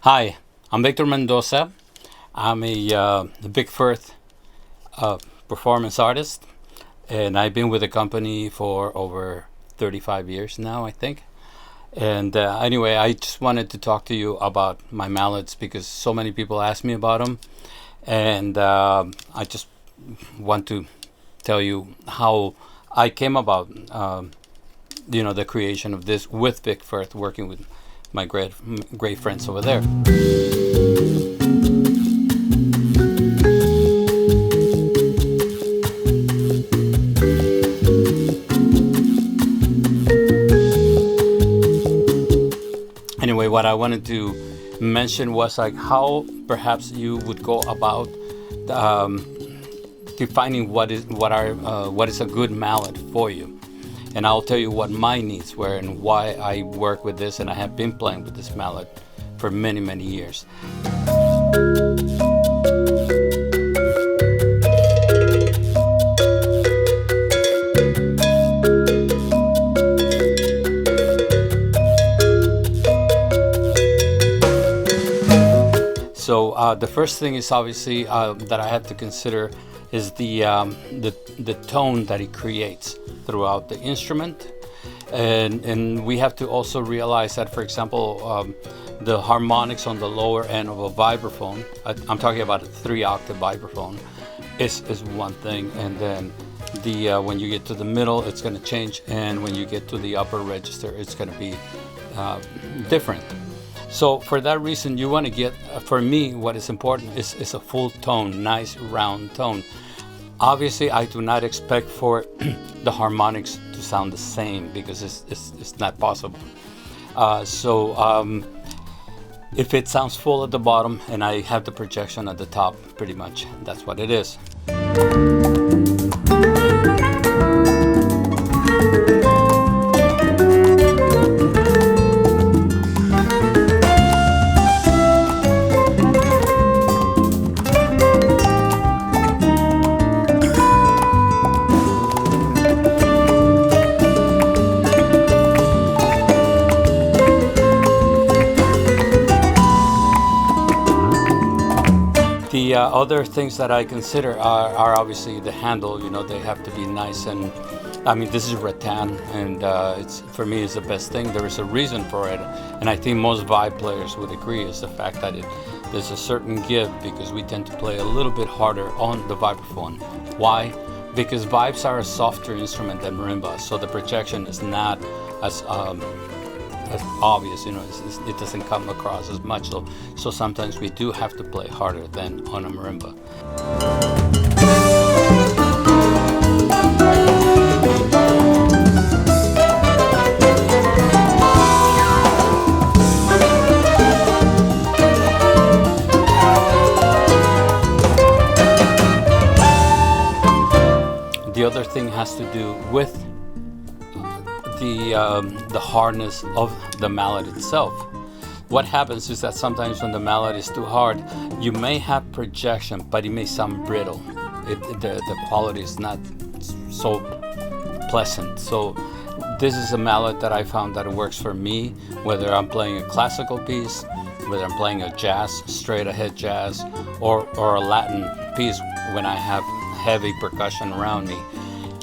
Hi, I'm Victor Mendoza. I'm a Vic Firth performance artist, and I've been with the company for over 35 years now, I think. And anyway, I just wanted to talk to you about my mallets because so many people ask me about them, and I just want to tell you how I came about, the creation of this with Vic Firth, working with my great friends over there. Anyway, what I wanted to mention was like how perhaps you would go about defining what is a good mallet for you. And I'll tell you what my needs were and why I work with this, and I have been playing with this mallet for many, many years. So the first thing is obviously that I have to consider is the tone that it creates throughout the instrument, and we have to also realize that, for example, the harmonics on the lower end of a vibraphone, I'm talking about a 3-octave vibraphone, is one thing, and then when you get to the middle, it's going to change, and when you get to the upper register, it's going to be different. So for that reason, you want to get, for me, what is important is a full tone, nice round tone. Obviously, I do not expect for the harmonics to sound the same because it's not possible. If it sounds full at the bottom and I have the projection at the top, pretty much that's what it is. The other things that I consider are obviously the handle. They have to be nice, and I mean, this is rattan, and for me it's the best thing. There is a reason for it, and I think most vibe players would agree, is the fact that there's a certain give, because we tend to play a little bit harder on the vibraphone. Why? Because vibes are a softer instrument than marimba, so the projection is not as obvious, it doesn't come across as much, so sometimes we do have to play harder than on a marimba. The other thing has to do with the hardness of the mallet itself. What happens is that sometimes when the mallet is too hard, you may have projection, but it may sound brittle. The quality is not so pleasant. So this is a mallet that I found that it works for me, whether I'm playing a classical piece, whether I'm playing a jazz, straight ahead jazz, or a Latin piece when I have heavy percussion around me.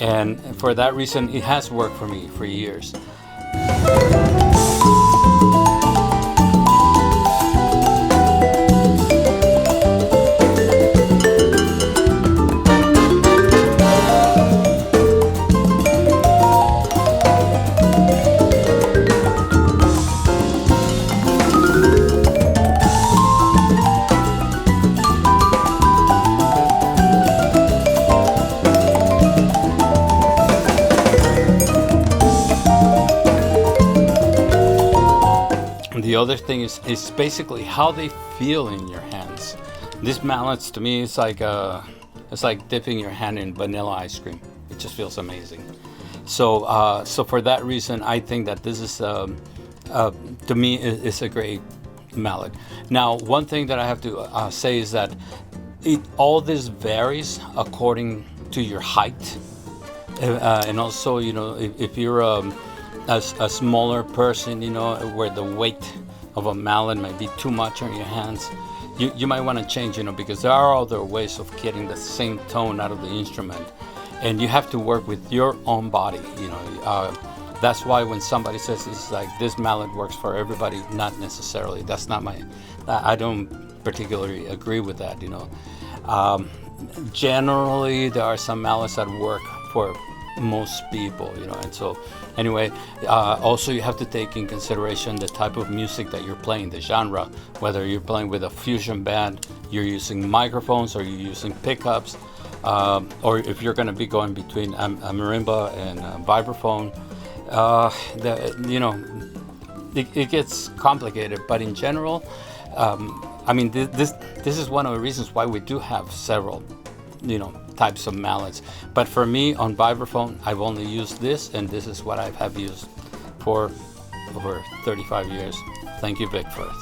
And for that reason, it has worked for me for years. The other thing is basically how they feel in your hands. These mallets, to me, it's like dipping your hand in vanilla ice cream. It just feels amazing. So for that reason, I think that this is to me is a great mallet. Now, one thing that I have to say is that all this varies according to your height, and also, if you're a smaller person, where the weight of a mallet might be too much on your hands. You might want to change, because there are other ways of getting the same tone out of the instrument, and you have to work with your own body. That's why when somebody says it's like this mallet works for everybody, not necessarily. That's not I don't particularly agree with that. Generally, there are some mallets that work for most people, and so anyway, also you have to take in consideration the type of music that you're playing, the genre, whether you're playing with a fusion band, you're using microphones, or you're using pickups, or if you're going to be going between a marimba and a vibraphone. It gets complicated, but in general, this is one of the reasons why we do have several types of mallets. But for me, on vibraphone, I've only used this, and this is what I have used for over 35 years. Thank you, Vic Firth.